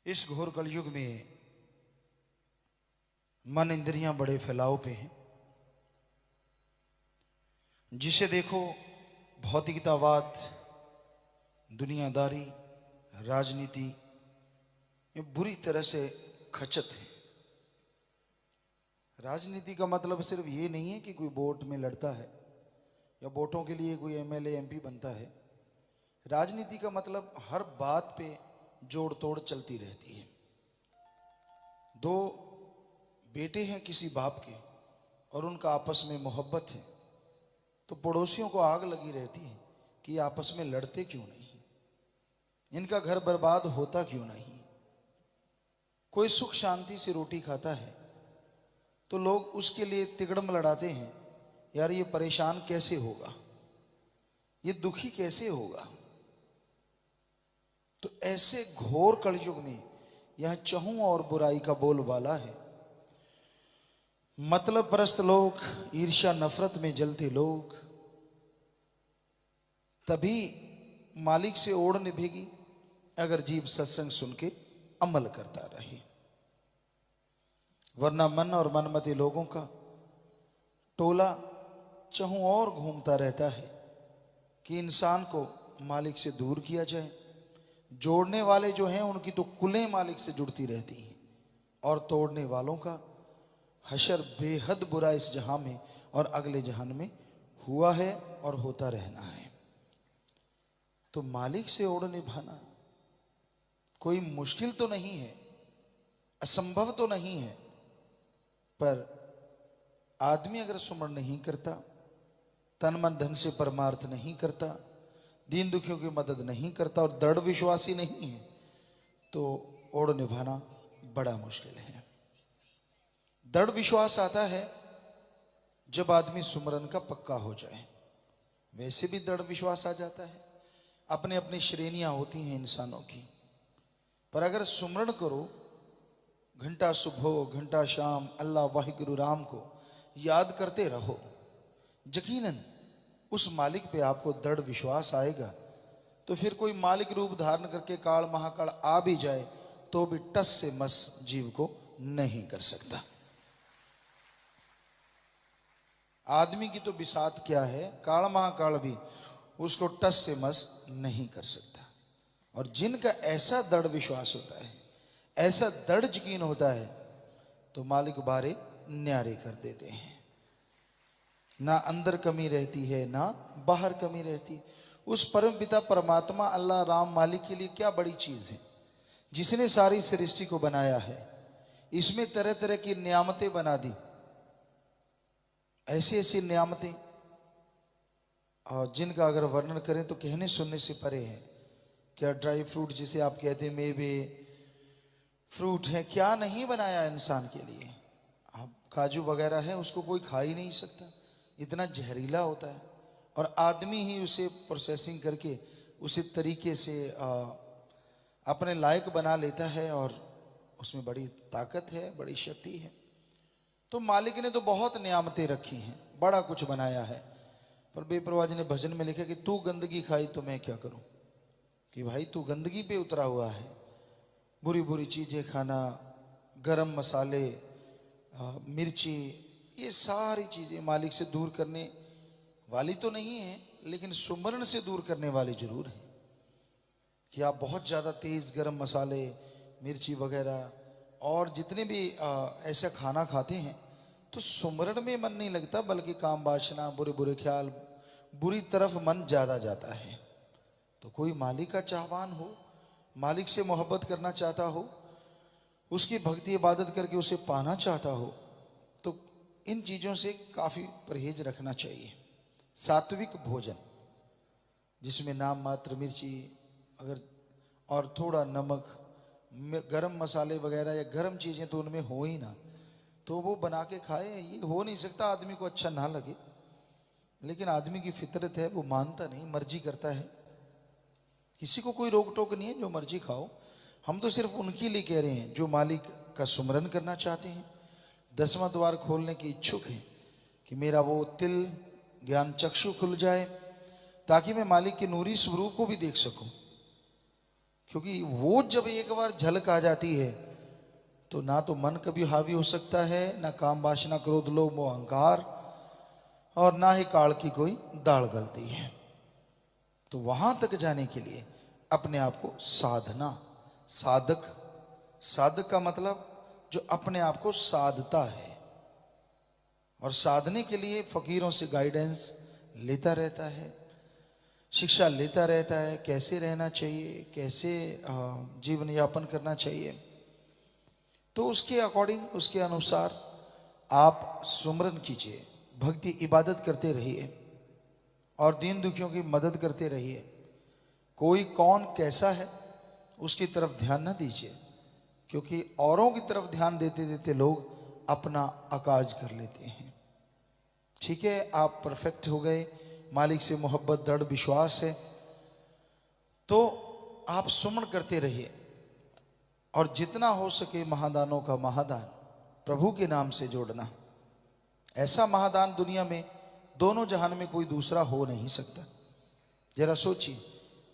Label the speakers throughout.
Speaker 1: इस घोर कलयुग में मन इंद्रियां बड़े फैलाव पे हैं। जिसे देखो भौतिकतावाद, दुनियादारी, राजनीति ये बुरी तरह से खचत है। राजनीति का मतलब सिर्फ ये नहीं है कि कोई वोट में लड़ता है या वोटों के लिए कोई एमएलए एमपी बनता है। राजनीति का मतलब हर बात पे जोड़ तोड़ चलती रहती है। दो बेटे हैं किसी बाप के और उनका आपस में मोहब्बत है, तो पड़ोसियों को आग लगी रहती है कि ये आपस में लड़ते क्यों नहीं, इनका घर बर्बाद होता क्यों नहीं। कोई सुख शांति से रोटी खाता है तो लोग उसके लिए तिगड़म लड़ाते हैं, यार ये परेशान कैसे होगा, ये दुखी कैसे होगा। तो ऐसे घोर कलयुग में यह चहु और बुराई का बोलबाला है। मतलब परस्त लोग, ईर्ष्या नफरत में जलते लोग, तभी मालिक से ओढ़ निभेगी अगर जीव सत्संग सुन के अमल करता रहे। वरना मन और मनमती लोगों का टोला चहु और घूमता रहता है कि इंसान को मालिक से दूर किया जाए। जोड़ने वाले जो हैं उनकी तो कुलें मालिक से जुड़ती रहती हैं और तोड़ने वालों का हशर बेहद बुरा इस जहां में और अगले जहान में हुआ है और होता रहना है। तो मालिक से ओढ़ निभाना कोई मुश्किल तो नहीं है, असंभव तो नहीं है, पर आदमी अगर सुमरण नहीं करता, तन मन धन से परमार्थ नहीं करता, दीन दुखियों की मदद नहीं करता और दृढ़ विश्वासी नहीं है, तो ओढ़ निभाना बड़ा मुश्किल है। दृढ़ विश्वास आता है जब आदमी सुमरन का पक्का हो जाए। वैसे भी दृढ़ विश्वास आ जाता है, अपने अपनी श्रेणियां होती हैं इंसानों की, पर अगर सुमरण करो, घंटा सुबह घंटा शाम अल्लाह वाहिगुरु राम को याद करते रहो, यकीनन उस मालिक पे आपको दृढ़ विश्वास आएगा। तो फिर कोई मालिक रूप धारण करके काल महाकाल आ भी जाए तो भी टस से मस जीव को नहीं कर सकता। आदमी की तो बिसात क्या है, काल महाकाल भी उसको टस से मस नहीं कर सकता। और जिनका ऐसा दृढ़ विश्वास होता है, ऐसा दृढ़ यकीन होता है, तो मालिक बारे न्यारे कर देते हैं। ना अंदर कमी रहती है ना बाहर कमी रहती है। उस परम पिता परमात्मा अल्लाह राम मालिक के लिए क्या बड़ी चीज है, जिसने सारी सृष्टि को बनाया है, इसमें तरह तरह की नियामतें बना दी, ऐसी ऐसी नियामतें और जिनका अगर वर्णन करें तो कहने सुनने से परे है। क्या ड्राई फ्रूट जिसे आप कहते हैं, मेवे फ्रूट है, क्या नहीं बनाया इंसान के लिए। आप काजू वगैरह है उसको कोई खा ही नहीं सकता, इतना जहरीला होता है, और आदमी ही उसे प्रोसेसिंग करके उसी तरीके से अपने लायक बना लेता है और उसमें बड़ी ताकत है, बड़ी शक्ति है। तो मालिक ने तो बहुत नियामतें रखी हैं, बड़ा कुछ बनाया है, पर बेपरवाह जी ने भजन में लिखा कि तू गंदगी खाई तो मैं क्या करूं। कि भाई तू गंदगी पे उतरा हुआ है, बुरी बुरी चीजें खाना, गरम मसाले, मिर्ची, ये सारी चीजें मालिक से दूर करने वाली तो नहीं है, लेकिन सुमरण से दूर करने वाली जरूर है। कि आप बहुत ज्यादा तेज गरम मसाले, मिर्ची वगैरह और जितने भी ऐसा खाना खाते हैं तो सुमरण में मन नहीं लगता, बल्कि काम वासना, बुरे बुरे ख्याल, बुरी तरफ मन ज्यादा जाता है। तो कोई मालिक का चाहवान हो, मालिक से मोहब्बत करना चाहता हो, उसकी भक्ति इबादत करके उसे पाना चाहता हो, तो इन चीजों से काफी परहेज रखना चाहिए। सात्विक भोजन जिसमें नाम मात्र मिर्ची अगर और थोड़ा नमक, गरम मसाले वगैरह या गरम चीजें तो उनमें हो ही ना, तो वो बना के खाए। ये हो नहीं सकता आदमी को अच्छा ना लगे, लेकिन आदमी की फितरत है, वो मानता नहीं, मर्जी करता है। किसी को कोई रोक टोक नहीं है, जो मर्जी खाओ। हम तो सिर्फ उनके लिए कह रहे हैं जो मालिक का सुमरन करना चाहते हैं, 10वां द्वार खोलने के इच्छुक हैं कि मेरा वो तिल ज्ञान चक्षु खुल जाए ताकि मैं मालिक के नूरी स्वरूप को भी देख सकूं। क्योंकि वो जब एक बार झलक आ जाती है तो ना तो मन कभी हावी हो सकता है, ना काम वासना क्रोध लोभ मोह अहंकार, और ना ही काल की कोई दाढ़ गलती है। तो वहां तक जाने के लिए अपने आप को साधना, साधक, साधक का मतलब जो अपने आप को साधता है और साधने के लिए फकीरों से गाइडेंस लेता रहता है, शिक्षा लेता रहता है, कैसे रहना चाहिए, कैसे जीवन यापन करना चाहिए। तो उसके अकॉर्डिंग, उसके अनुसार आप सुमरन कीजिए, भक्ति इबादत करते रहिए और दीन दुखियों की मदद करते रहिए। कोई कौन कैसा है उसकी तरफ ध्यान न दीजिए, क्योंकि औरों की तरफ ध्यान देते देते लोग अपना अकाज कर लेते हैं। ठीक है, आप परफेक्ट हो गए, मालिक से मोहब्बत दृढ़ विश्वास है, तो आप सुमन करते रहिए और जितना हो सके महादानों का महादान प्रभु के नाम से जोड़ना। ऐसा महादान दुनिया में दोनों जहान में कोई दूसरा हो नहीं सकता। जरा सोचिए,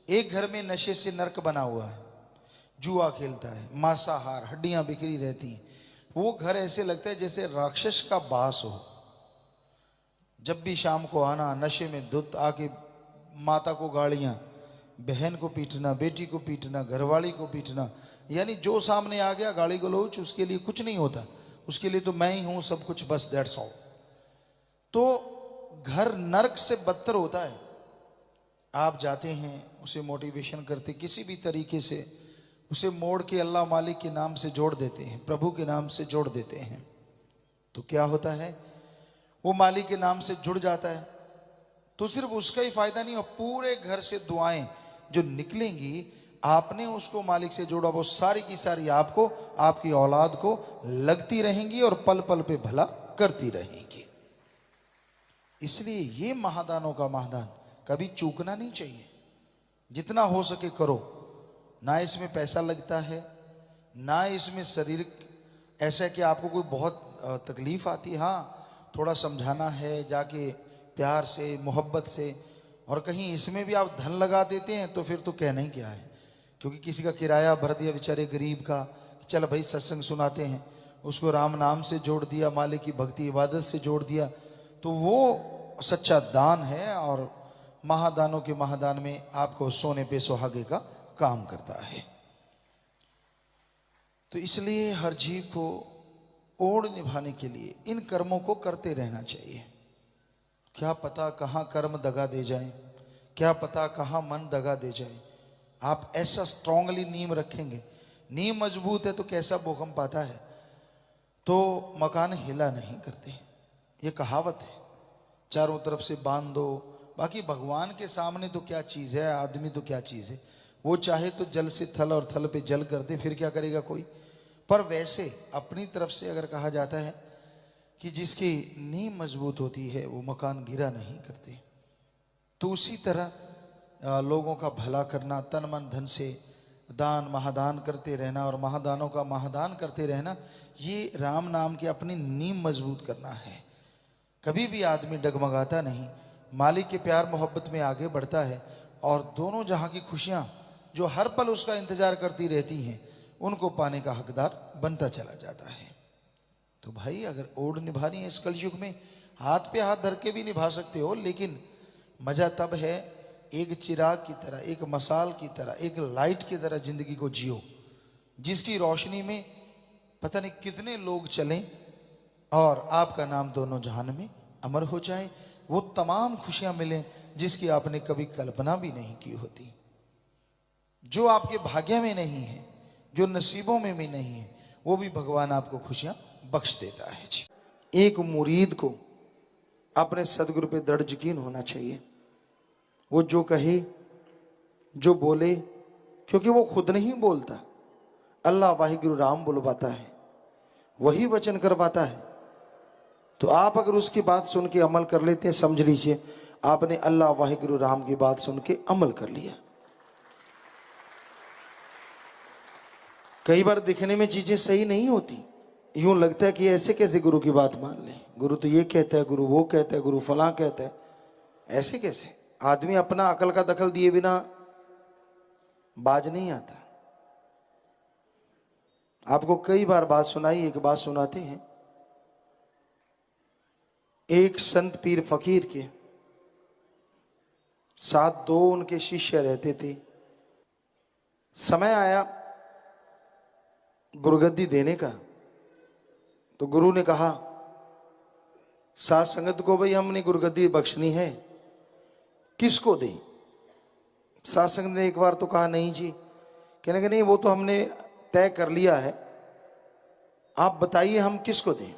Speaker 1: एक घर में नशे से नरक बना हुआ है, जुआ खेलता है, मांसाहार, हड्डियां बिखरी रहती हैं, वो घर ऐसे लगता है जैसे राक्षस का वास हो। जब भी शाम को आना, नशे में धुत आके माता को गालियां, बहन को पीटना, बेटी को पीटना, घरवाली को पीटना, यानी जो सामने आ गया गाली गलौच, उसके लिए कुछ नहीं होता, उसके लिए तो मैं ही हूं सब कुछ, बस दैट्स ऑल। तो घर नरक से बदतर होता है। आप जाते हैं, उसे मोटिवेशन करते, किसी भी तरीके से उसे मोड़ के अल्लाह मालिक के नाम से जोड़ देते हैं, प्रभु के नाम से जोड़ देते हैं, तो क्या होता है, वो मालिक के नाम से जुड़ जाता है। तो सिर्फ उसका ही फायदा नहीं, और पूरे घर से दुआएं जो निकलेंगी, आपने उसको मालिक से जोड़ा, वो सारी की सारी आपको, आपकी औलाद को लगती रहेंगी और पल पल पे भला करती रहेंगी। इसलिए ये महादानों का महादान कभी चूकना नहीं चाहिए। जितना हो सके करो, ना इसमें पैसा लगता है, ना इसमें शरीर ऐसा कि आपको कोई बहुत तकलीफ आती है। हाँ, थोड़ा समझाना है जाके प्यार से, मोहब्बत से, और कहीं इसमें भी आप धन लगा देते हैं तो फिर तो कहना ही क्या है। क्योंकि किसी का किराया भर दिया बेचारे गरीब का, चल भाई सत्संग सुनाते हैं, उसको राम नाम से जोड़ दिया, मालिक की भक्ति इबादत से जोड़ दिया, तो वो सच्चा दान है और महादानों के महादान में आपको सोने पे सुहागे का काम करता है। तो इसलिए हर जीव को ओढ़ निभाने के लिए इन कर्मों को करते रहना चाहिए। क्या पता कहाँ कर्म दगा दे जाए, क्या पता कहाँ मन दगा दे जाए। आप ऐसा स्ट्रांगली नींव रखेंगे, नींव मजबूत है तो कैसा भूकंप आता है तो मकान हिला नहीं करते, ये कहावत है। चारों तरफ से बांध दो, बाकी भगवान के सामने तो क्या चीज़ है, आदमी तो क्या चीज़ है। वो चाहे तो जल से थल और थल पे जल कर दे, फिर क्या करेगा कोई। पर वैसे अपनी तरफ से अगर कहा जाता है कि जिसकी नींव मजबूत होती है वो मकान गिरा नहीं करते। तो उसी तरह लोगों का भला करना, तन मन धन से दान महादान करते रहना और महादानों का महादान करते रहना, ये राम नाम की अपनी नींव मजबूत करना है। कभी भी आदमी डगमगाता नहीं, मालिक के प्यार मोहब्बत में आगे बढ़ता है और दोनों जहां की खुशियां जो हर पल उसका इंतजार करती रहती हैं, उनको पाने का हकदार बनता चला जाता है। तो भाई अगर ओढ़ निभानी है इस कलयुग में, हाथ पे हाथ धर के भी निभा सकते हो, लेकिन मजा तब है एक चिराग की तरह, एक मसाल की तरह, एक लाइट की तरह जिंदगी को जियो, जिसकी रोशनी में पता नहीं कितने लोग चलें और आपका नाम दोनों जहान में अमर हो जाए। वो तमाम खुशियां मिलें जिसकी आपने कभी कल्पना भी नहीं की होती, जो आपके भाग्य में नहीं है, जो नसीबों में भी नहीं है, वो भी भगवान आपको खुशियां बख्श देता है जी। एक मुरीद को अपने सदगुरु पे दृढ़ यकीन होना चाहिए। वो जो कहे, जो बोले, क्योंकि वो खुद नहीं बोलता, अल्लाह वाहिगुरु राम बुलवाता है, वही वचन करवाता है। तो आप अगर उसकी बात सुन के अमल कर लेते हैं, समझ लीजिए आपने अल्लाह वाहिगुरु राम की बात सुन के अमल कर लिया। कई बार दिखने में चीजें सही नहीं होती, यूं लगता है कि ऐसे कैसे गुरु की बात मान ले, गुरु तो ये कहता है, गुरु वो कहता है, गुरु फलां कहता है, ऐसे कैसे। आदमी अपना अकल का दखल दिए बिना बाज नहीं आता। आपको कई बार बात सुनाई, एक बात सुनाते हैं। एक संत पीर फकीर के साथ दो उनके शिष्य रहते थे। समय आया गुरुगद्दी देने का, तो गुरु ने कहा साध संगत को, भाई हमने गुरुगद्दी बख्शनी है, किसको दें? साध संगत ने एक बार तो कहा नहीं जी, कहने के नहीं वो तो हमने तय कर लिया है, आप बताइए हम किसको दें।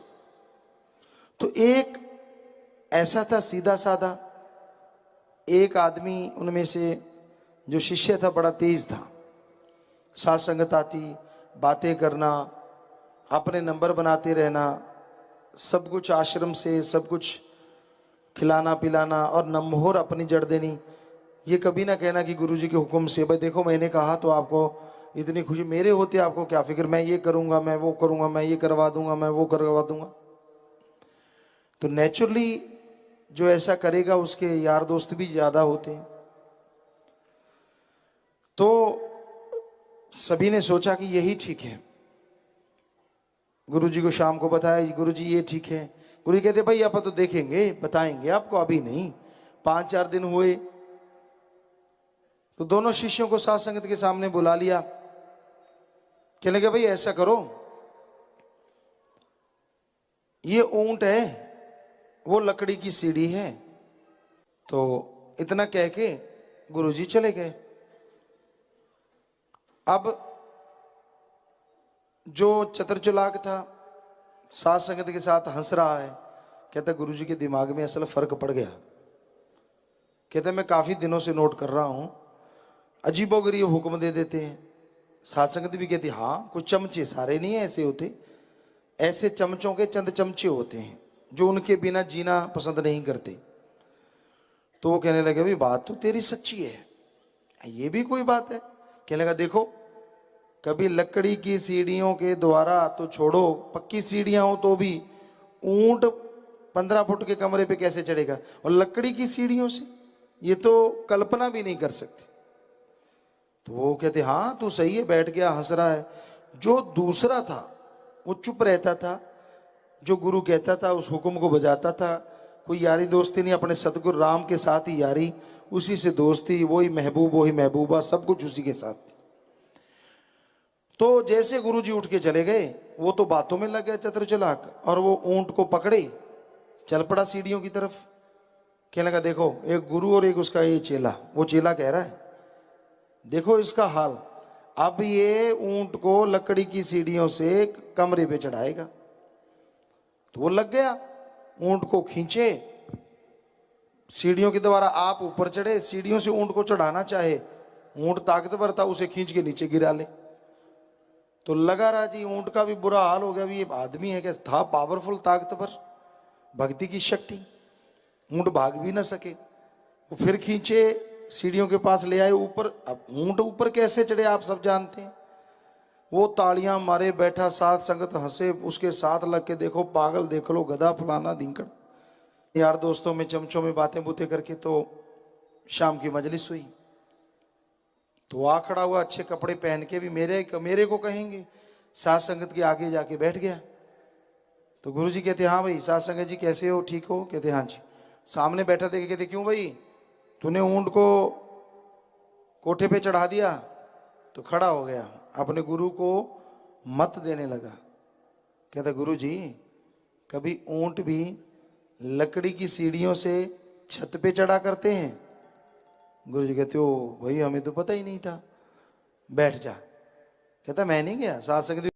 Speaker 1: तो एक ऐसा था सीधा साधा, एक आदमी उनमें से जो शिष्य था बड़ा तेज था, साध संगत आती, बातें करना, अपने नंबर बनाते रहना, सब कुछ आश्रम से सब कुछ खिलाना पिलाना और नमोहर अपनी जड़ देनी। ये कभी ना कहना कि गुरुजी के हुक्म से, भाई देखो मैंने कहा तो आपको इतनी खुशी, मेरे होते आपको क्या फिक्र, मैं ये करूंगा, मैं वो करूंगा, मैं ये करवा दूंगा, मैं वो करवा दूंगा। तो नेचुरली जो ऐसा करेगा उसके यार दोस्त भी ज्यादा होते हैं। तो सभी ने सोचा कि यही ठीक है। गुरुजी को शाम को बताया, गुरुजी ये ठीक है। गुरुजी कहते भाई आप तो देखेंगे, बताएंगे आपको, अभी नहीं। 5-4 दिन हुए तो दोनों शिष्यों को साध संगत के सामने बुला लिया। कहने लगे भाई ऐसा करो, ये ऊंट है, वो लकड़ी की सीढ़ी है। तो इतना कह के गुरुजी चले गए। अब जो चतुर था साध संगत के साथ हंस रहा है, कहता गुरुजी के दिमाग में असल फर्क पड़ गया। कहते मैं काफी दिनों से नोट कर रहा हूं, अजीबोगरीब हुक्म दे देते हैं। साध संगत भी कहती हाँ, कुछ चमचे, सारे नहीं ऐसे होते, ऐसे चमचों के चंद चमचे होते हैं जो उनके बिना जीना पसंद नहीं करते। तो वो कहने लगे भाई बात तो तेरी सच्ची है, ये भी कोई बात है? कहने लगा देखो, कभी लकड़ी की सीढ़ियों के द्वारा तो छोड़ो, पक्की सीढ़ियां हो तो भी ऊंट 15 फुट के कमरे पे कैसे चढ़ेगा, और लकड़ी की सीढ़ियों से ये तो कल्पना भी नहीं कर सकते। तो वो कहते हाँ तू सही है, बैठ गया हंस रहा है। जो दूसरा था वो चुप रहता था, जो गुरु कहता था उस हुक्म को बजाता था। कोई यारी दोस्ती नहीं, अपने सतगुरु राम के साथ ही यारी, उसी से दोस्ती, वही महबूब वही महबूबा, सब कुछ उसी के साथ। तो जैसे गुरुजी उठ के चले गए, वो तो बातों में लग गया चतुर चालाक, और वो ऊंट को पकड़े चल पड़ा सीढ़ियों की तरफ। कहने लगा देखो, एक गुरु और एक उसका ये चेला, वो चेला कह रहा है देखो इसका हाल, अब ये ऊंट को लकड़ी की सीढ़ियों से कमरे पे चढ़ाएगा। तो वो लग गया, ऊंट को खींचे, सीढ़ियों के द्वारा आप ऊपर चढ़े, सीढ़ियों से ऊंट को चढ़ाना चाहे, ऊंट ताकतवर था, उसे खींच के नीचे गिरा ले। तो लगा रहा जी, ऊंट का भी बुरा हाल हो गया, भी ये आदमी है क्या, था पावरफुल, ताकतवर, भक्ति की शक्ति, ऊंट भाग भी ना सके। वो फिर खींचे, सीढ़ियों के पास ले आए ऊपर। अब ऊंट ऊपर कैसे चढ़े आप सब जानते हैं। वो तालियां मारे बैठा, साथ संगत हंसे, उसके साथ लग के देखो पागल देख लो, गधा फलाना धिंकड़, यार दोस्तों में चमचों में बातें बूतें करके। तो शाम की मजलिस हुई, तो आ खड़ा हुआ अच्छे कपड़े पहन के, भी मेरे को कहेंगे, साथ संगत के आगे जाके बैठ गया। तो गुरुजी कहते हाँ भाई साथ संगत जी कैसे हो, ठीक हो? कहते हाँ जी। सामने बैठा देखे, कहते क्यों भाई तूने ऊंट को कोठे पे चढ़ा दिया? तो खड़ा हो गया, अपने गुरु को मत देने लगा। कहता गुरु जी कभी ऊंट भी लकड़ी की सीढ़ियों से छत पे चढ़ा करते हैं? गुरु जी कहते हो भाई हमें तो पता ही नहीं था, बैठ जा। कहता मैं नहीं गया, साथ संगत